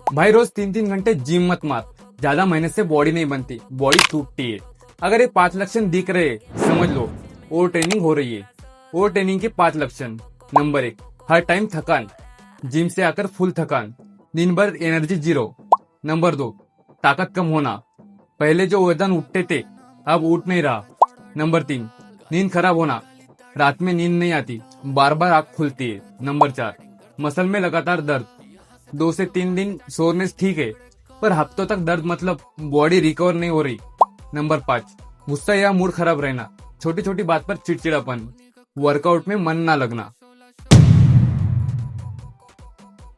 भाई रोज 3-3 घंटे जिम मत मार। ज्यादा मेहनत से बॉडी नहीं बनती, बॉडी टूटती है। अगर ये 5 लक्षण दिख रहे समझ लो ओवर ट्रेनिंग हो रही है। ओवर ट्रेनिंग के 5 लक्षण। नंबर 1, हर टाइम थकान, जिम से आकर फुल थकान, दिन भर एनर्जी जीरो। नंबर 2, ताकत कम होना, पहले जो वजन उठते थे अब उठ नहीं रहा। नंबर 3, नींद खराब होना, रात में नींद नहीं आती, बार बार आंख खुलती है। नंबर 4, मसल में लगातार दर्द, 2 से 3 दिन सोरनेस ठीक है पर हफ्तों तक दर्द, मतलब बॉडी रिकवर नहीं हो रही। नंबर 5, गुस्सा या मूड खराब रहना, छोटी छोटी बात पर चिड़चिड़ापन, वर्कआउट में मन ना लगना।